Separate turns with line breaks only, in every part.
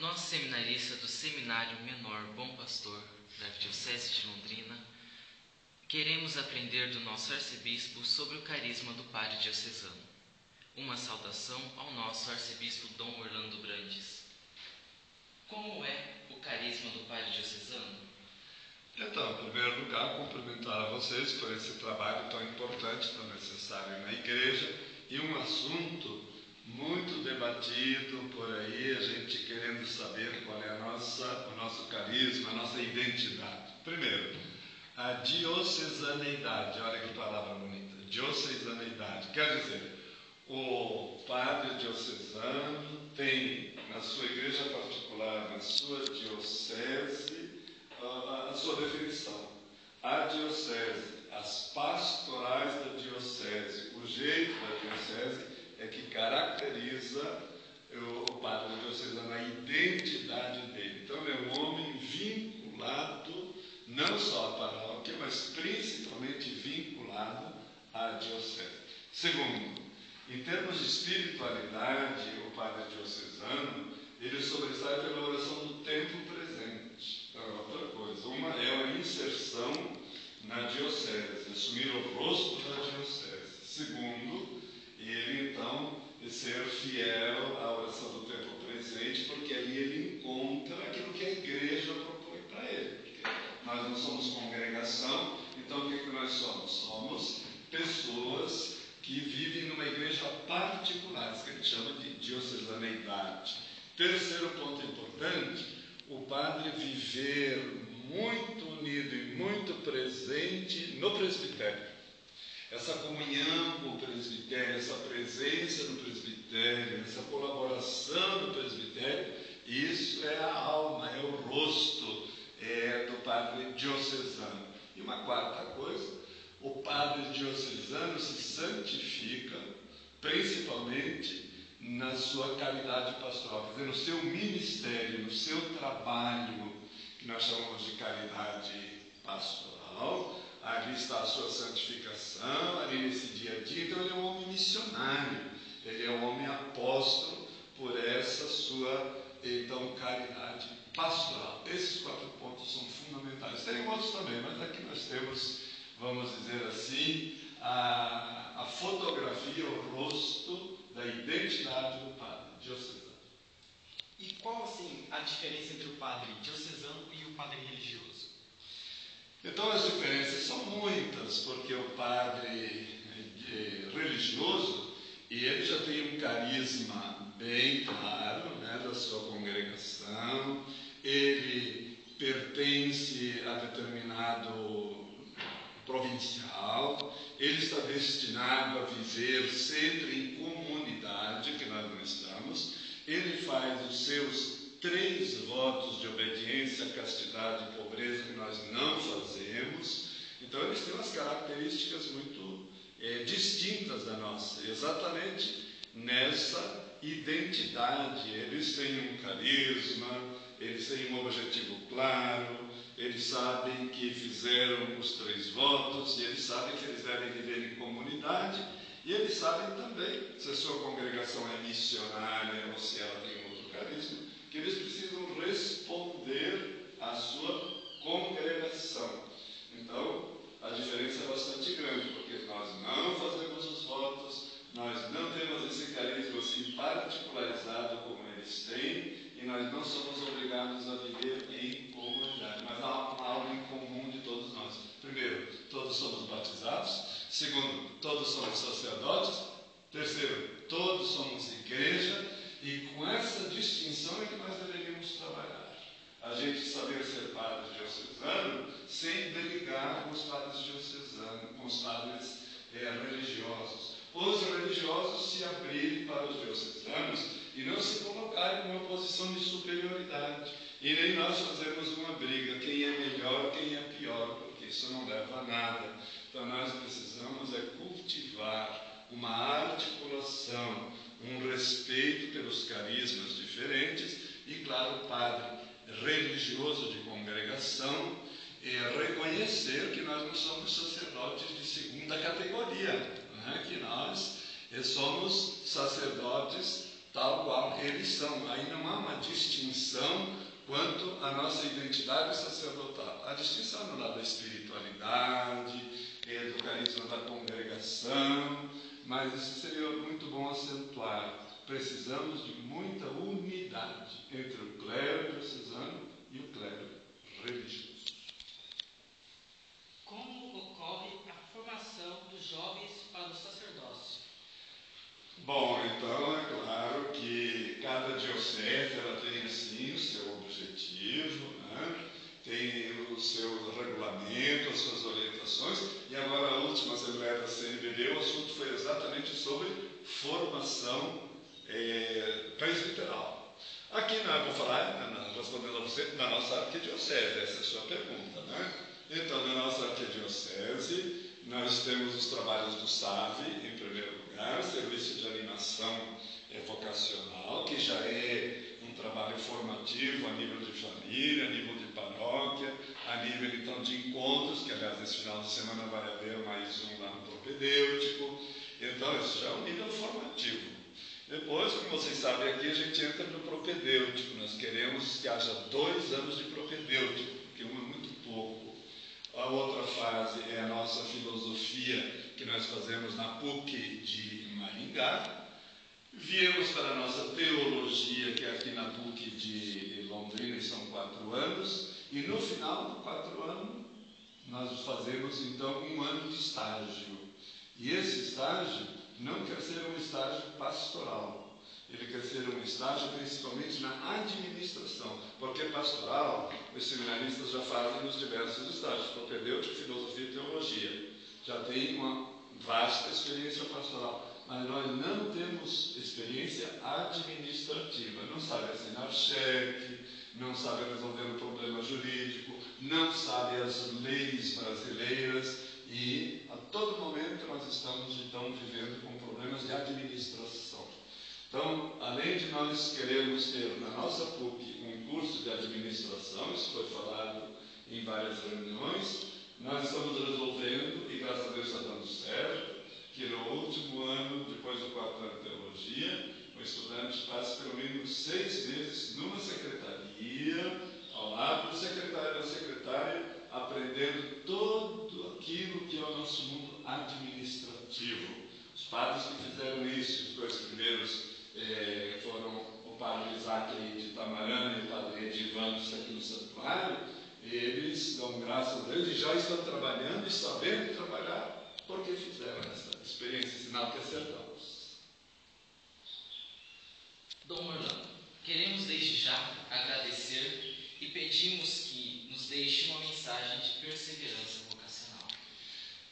Nós, seminaristas do Seminário Menor Bom Pastor, da Arquidiocese de Londrina, queremos aprender do nosso arcebispo sobre o carisma do padre diocesano. Uma saudação ao nosso arcebispo Dom Orlando Brandes. Como é o carisma do padre diocesano?
Então, em primeiro lugar, cumprimentar a vocês por esse trabalho tão importante, tão necessário na igreja, e um assunto muito debatido por aí, a gente querendo saber qual é o nosso carisma, a nossa identidade. Primeiro, a diocesaneidade, olha que palavra bonita, diocesaneidade, quer dizer, o padre diocesano tem na sua igreja particular, na sua diocese, a sua definição. A diocese, as pastorais da diocese, o jeito da diocese é que caracteriza o padre diocesano, a identidade dele. Então, é um homem vinculado não só à paróquia, mas principalmente vinculado à diocese. Segundo, em termos de espiritualidade, o padre diocesano, ele sobressai pela oração do tempo presente. Então, é outra coisa. Uma é a inserção na diocese, assumir o rosto da diocese. Segundo, ele então ser fiel à oração do tempo presente, porque ali ele encontra aquilo que a igreja propõe para ele. Porque nós não somos congregação, então o que nós somos? Somos pessoas que vivem numa igreja particular, isso que a gente chama de diocesaneidade. Terceiro ponto importante, o padre viver muito unido e muito presente no presbitério. Essa comunhão com o presbitério, essa presença no presbitério, essa colaboração no presbitério, isso é a alma, é o rosto do padre diocesano. E uma quarta coisa, o padre diocesano se santifica principalmente na sua caridade pastoral, quer dizer, no seu ministério, no seu trabalho, que nós chamamos de caridade pastoral. Ali está a sua santificação, ali nesse dia a dia. Então ele é um homem missionário, ele é um homem apóstolo por essa sua, então, caridade pastoral. Esses 4 pontos são fundamentais. Tem outros também, mas aqui nós temos, vamos dizer assim, a fotografia, o rosto da identidade do padre diocesano.
E qual, assim, a diferença entre o padre diocesano e o padre religioso?
Então as diferenças são muitas, porque o padre religioso, ele já tem um carisma bem claro, né, da sua congregação, ele pertence a determinado provincial, ele está destinado a viver sempre em comunidade, que nós não estamos, ele faz os seus 3 votos de obediência, castidade e pobreza que nós não fazemos. Então eles têm umas características muito distintas da nossa, exatamente nessa identidade. Eles têm um carisma, eles têm um objetivo claro, eles sabem que fizeram os 3 votos, e eles sabem que eles devem viver em comunidade, e eles sabem também, se a sua congregação é missionária ou se ela tem outro carisma, que eles precisam responder à sua congregação. Então, a diferença é bastante grande, porque nós não fazemos os votos, nós não temos esse carisma assim particularizado como eles têm, e nós não somos obrigados a viver em comunidade, mas há algo em comum de todos nós. Primeiro, todos somos batizados. Segundo, todos somos sacerdotes. Terceiro, todos somos igreja. E com essa distinção é que nós deveríamos trabalhar. A gente saber ser padre diocesano sem brigar com os padres diocesanos, com os padres religiosos. Os religiosos se abrirem para os diocesanos e não se colocarem numa posição de superioridade. E nem nós fazemos uma briga, quem é melhor, quem é pior, porque isso não leva a nada. Então nós precisamos cultivar uma articulação, um respeito pelos carismas diferentes e, claro, o padre religioso de congregação reconhecer que nós não somos sacerdotes de segunda categoria, né? Que nós somos sacerdotes tal qual eles são. Aí não há uma distinção quanto à nossa identidade sacerdotal. A distinção no lado da espiritualidade, do carisma da congregação, mas isso seria muito bom acentuar. Precisamos de muita unidade entre o clero diocesano e o clero religioso.
Como ocorre a formação dos jovens para o sacerdócio?
Bom, então é claro que cada diocese ela tem assim o seu objetivo, né? Tem o seu regulamento, as suas orientações, e agora a última Assembleia da CNBB, o assunto foi exatamente sobre formação presbiteral. Aqui eu vou falar, respondendo a você, na nossa arquidiocese, essa é a sua pergunta, né? Então, na nossa arquidiocese, nós temos os trabalhos do SAV, em primeiro lugar, Serviço de Animação Vocacional, que já é um trabalho formativo a nível de família, a nível de paróquia, a nível, então, de encontros, que, aliás, esse final de semana vai haver mais um lá no propedêutico. Então, isso já é um nível formativo. Depois, como vocês sabem, aqui a gente entra no propedêutico. Nós queremos que haja 2 anos de propedêutico, porque 1 é muito pouco. A outra fase é a nossa filosofia, que nós fazemos na PUC de Maringá. Viemos para a nossa teologia, que é aqui na PUC de Londrina, e são 4 anos. E no final do 4 anos, nós fazemos, então, 1 ano de estágio. E esse estágio não quer ser um estágio pastoral. Ele quer ser um estágio principalmente na administração, porque pastoral, os seminaristas já fazem nos diversos estágios, propedêutico, filosofia e teologia. Já tem uma vasta experiência pastoral, mas nós não temos experiência administrativa. Não sabe assinar cheque, não sabe resolver um problema jurídico, não sabe as leis brasileiras, e a todo momento nós estamos então vivendo com problemas de administração. Então, além de nós queremos ter na nossa PUC um curso de administração, isso foi falado em várias reuniões, nós estamos resolvendo, e graças a Deus está dando certo, que no último ano, depois do 4º ano de teologia, o estudante passe pelo menos 6 meses numa secretaria, ao lado do secretário e da secretária, aprendendo todo aquilo que é o nosso mundo administrativo. Os padres que fizeram isso, os 2 primeiros foram o padre Isaac de Itamarã e o padre Edivantes aqui no santuário. Eles dão graças a Deus e já estão trabalhando e sabendo trabalhar porque fizeram essa experiência, sinal que acertamos.
Dom Orlando, queremos desde já agradecer e pedimos que nos deixe uma mensagem de perseverança vocacional.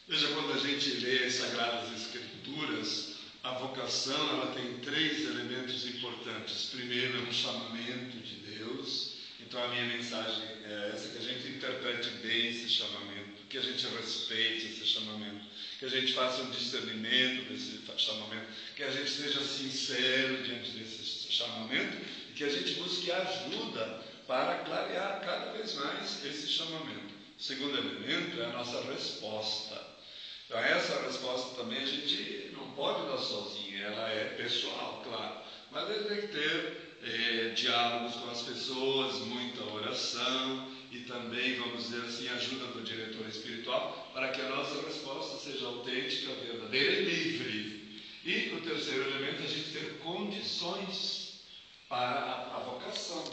Veja, quando a gente lê as Sagradas Escrituras, a vocação ela tem 3 elementos importantes. Primeiro, é um chamamento de Deus. Então, a minha mensagem é essa, que a gente interprete bem esse chamamento, que a gente respeite esse chamamento, que a gente faça um discernimento desse chamamento, que a gente seja sincero diante desse chamamento e que a gente busque ajuda para clarear cada vez mais esse chamamento. O segundo elemento é a nossa resposta. Então, essa resposta também a gente não pode dar sozinha, ela é pessoal, claro, mas a gente tem que ter diálogos com as pessoas, muita oração e também, vamos dizer assim, ajuda do diretor espiritual para que a nossa resposta seja autêntica, verdadeira e livre. E o terceiro elemento é a gente ter condições para a vocação.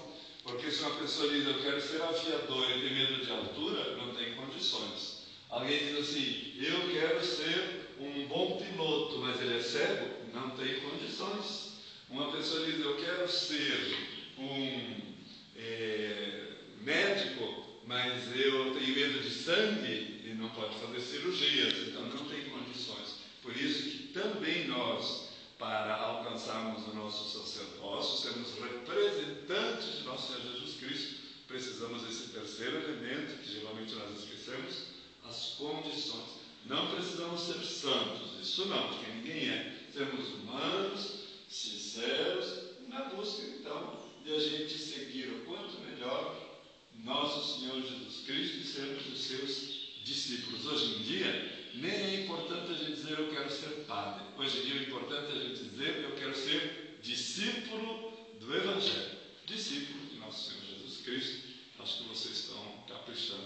Porque se uma pessoa diz, eu quero ser aviador e tem medo de altura, não tem condições. Alguém diz assim, eu quero ser um bom piloto, mas ele é cego, não tem condições. Uma pessoa diz, eu quero ser um médico, mas eu tenho medo de sangue e não pode fazer cirurgias, então não tem condições. Por isso que também nós, para alcançarmos o nosso sacerdócio, sermos representantes de nosso Senhor Jesus Cristo, precisamos desse terceiro elemento, que geralmente nós esquecemos, as condições. Não precisamos ser santos, isso não, porque ninguém é. Sermos humanos, sinceros, na busca, então, de a gente seguir o quanto melhor nosso Senhor Jesus Cristo e sermos os seus discípulos. Hoje em dia, nem é importante a gente dizer eu quero ser padre. Hoje em dia é importante a gente dizer eu quero ser discípulo do Evangelho, discípulo de nosso Senhor Jesus Cristo. Acho que vocês estão caprichando